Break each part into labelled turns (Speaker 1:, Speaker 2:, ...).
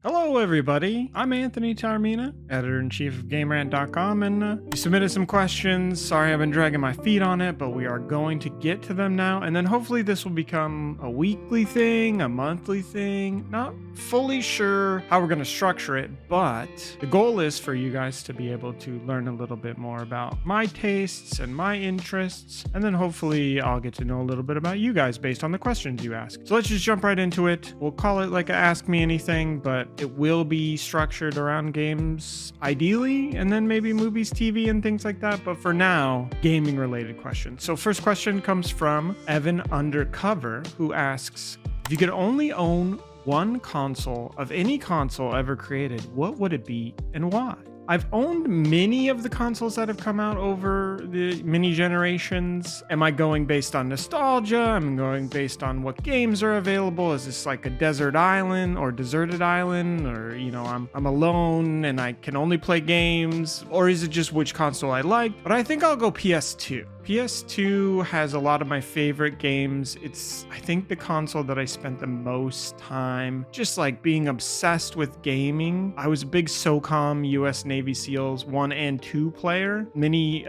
Speaker 1: Hello, everybody. I'm Anthony Taormina, editor-in-chief of GameRant.com, and you submitted some questions. Sorry I've been dragging my feet on it, but we are going to get to them now, and then hopefully this will become a weekly thing, a monthly thing. Not fully sure how we're going to structure it, but the goal is for you guys to be able to learn a little bit more about my tastes and my interests, and then hopefully I'll get to know a little bit about you guys based on the questions you ask. So let's just jump right into it. We'll call it like a Ask Me Anything, but it will be structured around games, ideally, and then maybe movies, TV, and things like that. But for now, gaming related questions. So first question comes from Evan Undercover, who asks, if you could only own one console of any console ever created, what would it be and why? I've owned many of the consoles that have come out over the many generations. Am I going based on nostalgia? I'm going based on what games are available. Is this like a desert island or deserted island? Or, I'm alone and I can only play games? Or is it just which console I like? But I think I'll go PS2. PS2 has a lot of my favorite games. It's, I think, the console that I spent the most time just like being obsessed with gaming. I was a big SOCOM US Navy SEALs 1 and 2 player. Many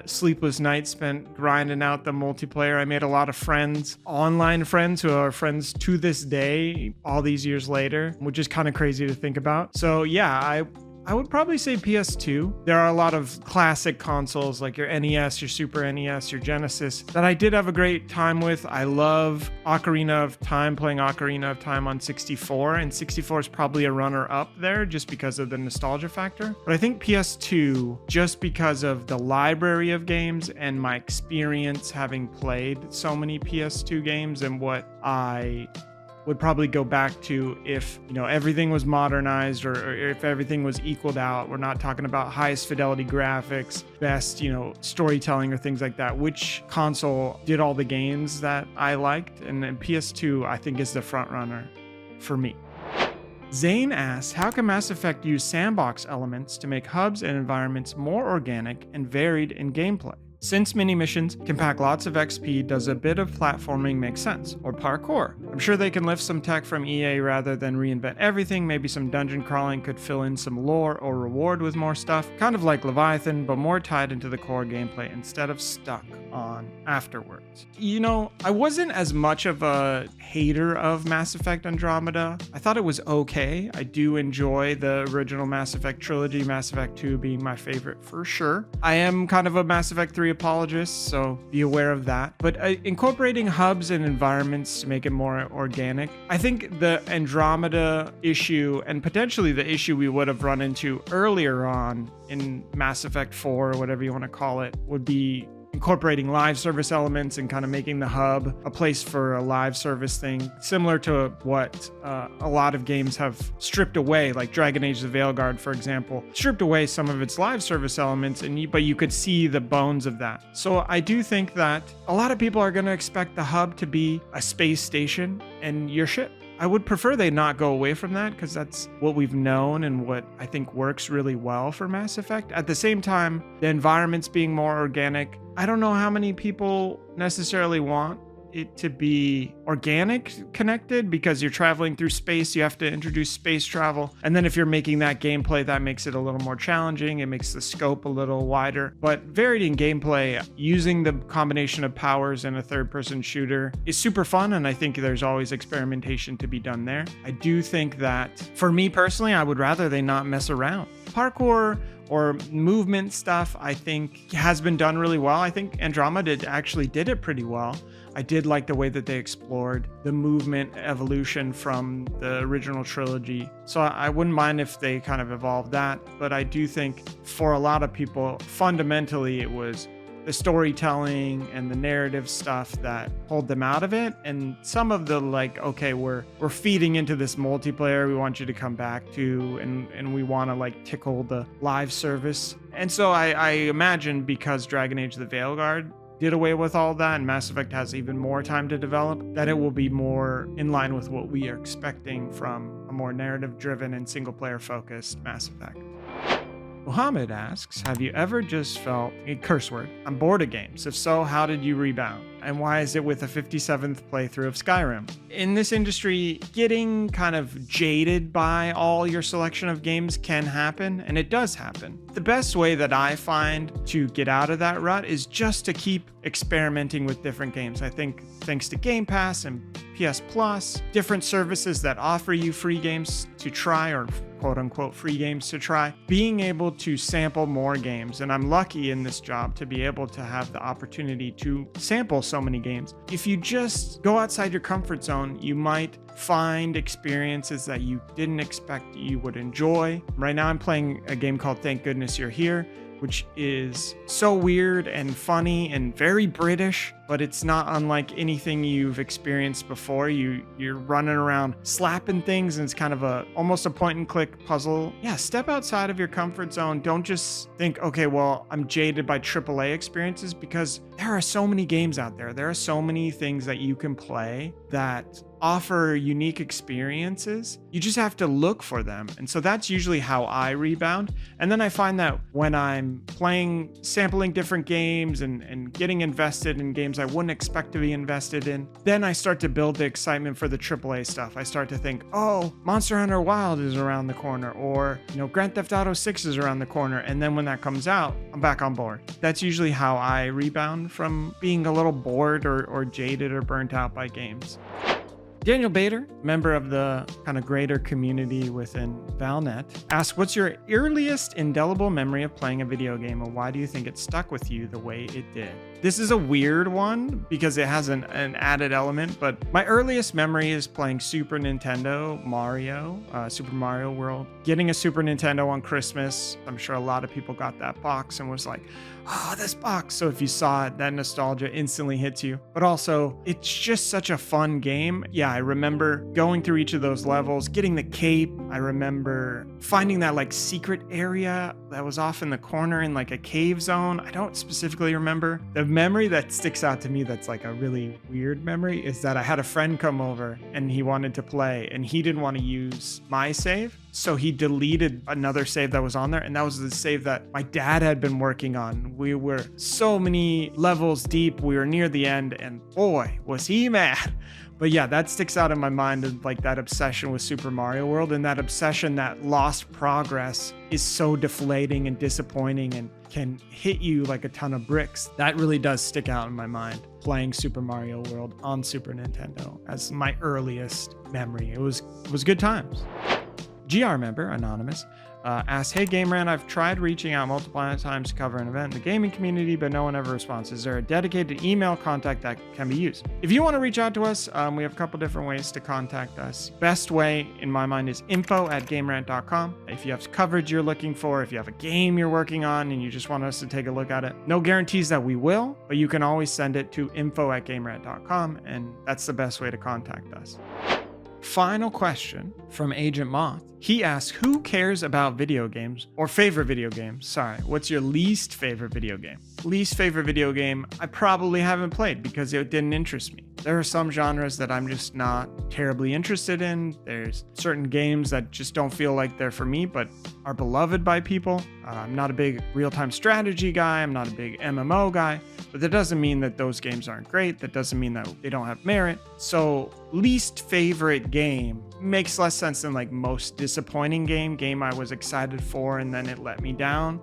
Speaker 1: sleepless nights spent grinding out the multiplayer. I made a lot of friends, online friends who are friends to this day, all these years later, which is kind of crazy to think about. So yeah, I would probably say PS2. There are a lot of classic consoles like your NES, your Super NES, your Genesis that I did have a great time with. I love Ocarina of Time, playing Ocarina of Time on 64, and 64 is probably a runner-up there just because of the nostalgia factor. But I think PS2, just because of the library of games and my experience having played so many PS2 games and what I would probably go back to if everything was modernized or if everything was equaled out. We're not talking about highest fidelity graphics, best storytelling or things like that. Which console did all the games that I liked? And then PS2 I think is the front runner for me. Zane asks, how can Mass Effect use sandbox elements to make hubs and environments more organic and varied in gameplay? Since mini missions can pack lots of XP, does a bit of platforming make sense? Or parkour? I'm sure they can lift some tech from EA rather than reinvent everything. Maybe some dungeon crawling could fill in some lore or reward with more stuff. Kind of like Leviathan, but more tied into the core gameplay instead of stuck on afterwards. I wasn't as much of a hater of Mass Effect Andromeda. I thought it was okay. I do enjoy the original Mass Effect trilogy, Mass Effect 2 being my favorite for sure. I am kind of a Mass Effect 3 apologist, so be aware of that. But incorporating hubs and environments to make it more organic, I think the Andromeda issue and potentially the issue we would have run into earlier on in Mass Effect 4 or whatever you want to call it would be incorporating live service elements and kind of making the hub a place for a live service thing, similar to what a lot of games have stripped away, like Dragon Age the Veilguard, for example, stripped away some of its live service elements, but you could see the bones of that. So I do think that a lot of people are going to expect the hub to be a space station and your ship. I would prefer they not go away from that because that's what we've known and what I think works really well for Mass Effect. At the same time, the environments being more organic, I don't know how many people necessarily want it to be organic connected because you're traveling through space. You have to introduce space travel. And then if you're making that gameplay, that makes it a little more challenging. It makes the scope a little wider. But varied in gameplay, using the combination of powers in a third-person shooter is super fun. And I think there's always experimentation to be done there. I do think that for me personally, I would rather they not mess around. Parkour or movement stuff, I think has been done really well. I think Andromeda actually did it pretty well. I did like the way that they explored the movement evolution from the original trilogy. So I wouldn't mind if they kind of evolved that. But I do think for a lot of people, fundamentally, it was the storytelling and the narrative stuff that pulled them out of it. And some of the okay, we're feeding into this multiplayer we want you to come back to, and we want to tickle the live service. And so I imagine because Dragon Age the Veilguard did away with all that and Mass Effect has even more time to develop, that it will be more in line with what we are expecting from a more narrative driven and single player focused Mass Effect. Muhammad asks, have you ever just felt a curse word? I'm bored of games. If so, how did you rebound? And why is it with a 57th playthrough of Skyrim? In this industry, getting kind of jaded by all your selection of games can happen, and it does happen. The best way that I find to get out of that rut is just to keep experimenting with different games. I think thanks to Game Pass and PS Plus, different services that offer you free games to try, or quote unquote free games to try, being able to sample more games. And I'm lucky in this job to be able to have the opportunity to sample so many games. If you just go outside your comfort zone, you might find experiences that you didn't expect you would enjoy. Right now I'm playing a game called Thank Goodness You're Here, which is so weird and funny and very British, but it's not unlike anything you've experienced before. You're running around slapping things, and it's kind of almost a point and click puzzle. Yeah, step outside of your comfort zone. Don't just think, okay, well, I'm jaded by AAA experiences, because there are so many games out there. There are so many things that you can play that offer unique experiences. You just have to look for them. And so that's usually how I rebound. And then I find that when I'm playing, sampling different games and getting invested in games I wouldn't expect to be invested in, then I start to build the excitement for the AAA stuff. I start to think, oh, Monster Hunter Wild is around the corner, or, Grand Theft Auto 6 is around the corner. And then when that comes out, I'm back on board. That's usually how I rebound from being a little bored or jaded or burnt out by games. Daniel Bader, member of the kind of greater community within Valnet, asks, what's your earliest indelible memory of playing a video game, and why do you think it stuck with you the way it did? This is a weird one because it has an added element, but my earliest memory is playing Super Nintendo Mario, Super Mario World. Getting a Super Nintendo on Christmas, I'm sure a lot of people got that box and was like, oh, this box. So if you saw it, that nostalgia instantly hits you. But also, it's just such a fun game. Yeah, I remember going through each of those levels, getting the cape. I remember finding that like secret area that was off in the corner in like a cave zone. I don't specifically remember. The memory that sticks out to me that's like a really weird memory is that I had a friend come over and he wanted to play, and he didn't want to use my save. So he deleted another save that was on there, and that was the save that my dad had been working on. We were so many levels deep. We were near the end, and boy, was he mad. But yeah, that sticks out in my mind of like that obsession with Super Mario World, and that obsession that lost progress is so deflating and disappointing and can hit you like a ton of bricks. That really does stick out in my mind, playing Super Mario World on Super Nintendo as my earliest memory. It was good times. GR member, Anonymous, asks, hey Game Rant, I've tried reaching out multiple times to cover an event in the gaming community, but no one ever responds. Is there a dedicated email contact that can be used? If you want to reach out to us, we have a couple different ways to contact us. Best way, in my mind, is info@gamerant.com. If you have coverage you're looking for, if you have a game you're working on and you just want us to take a look at it, no guarantees that we will, but you can always send it to info@gamerant.com, and that's the best way to contact us. Final question from Agent Moth. He asks, who cares about video games, or favorite video games? Sorry, what's your least favorite video game? Least favorite video game I probably haven't played because it didn't interest me. There are some genres that I'm just not terribly interested in. There's certain games that just don't feel like they're for me, but are beloved by people. I'm not a big real-time strategy guy. I'm not a big MMO guy, but that doesn't mean that those games aren't great. That doesn't mean that they don't have merit. So least favorite game makes less sense than like most disappointing game I was excited for and then it let me down.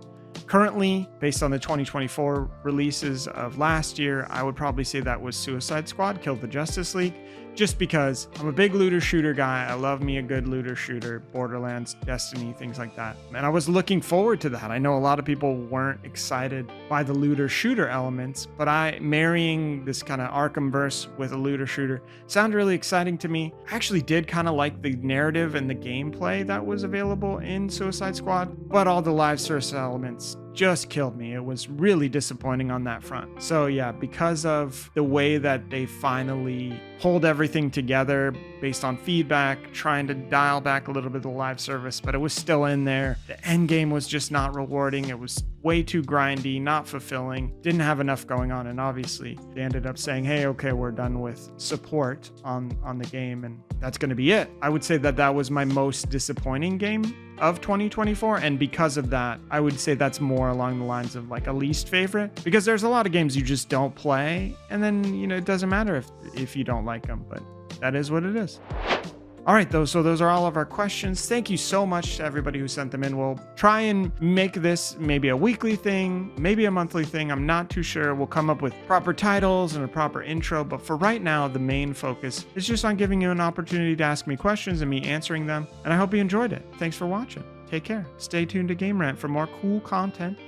Speaker 1: Currently, based on the 2024 releases of last year, I would probably say that was Suicide Squad, Kill the Justice League, just because I'm a big looter shooter guy. I love me a good looter shooter, Borderlands, Destiny, things like that. And I was looking forward to that. I know a lot of people weren't excited by the looter shooter elements, but marrying this kind of Arkhamverse with a looter shooter sounded really exciting to me. I actually did kind of like the narrative and the gameplay that was available in Suicide Squad, but all the live service elements just killed me. It was really disappointing on that front. So yeah, because of the way that they finally pulled everything together based on feedback, trying to dial back a little bit of the live service, but it was still in there. The end game was just not rewarding. It was way too grindy, not fulfilling, didn't have enough going on. And obviously they ended up saying, hey, okay, we're done with support on the game, and that's going to be it. I would say that was my most disappointing game of 2024. And because of that, I would say that's more along the lines of like a least favorite, because there's a lot of games you just don't play. And then, you know, it doesn't matter if you don't like them, but that is what it is. All right, so those are all of our questions. Thank you so much to everybody who sent them in. We'll try and make this maybe a weekly thing, maybe a monthly thing. I'm not too sure. We'll come up with proper titles and a proper intro. But for right now, the main focus is just on giving you an opportunity to ask me questions and me answering them. And I hope you enjoyed it. Thanks for watching. Take care. Stay tuned to Game Rant for more cool content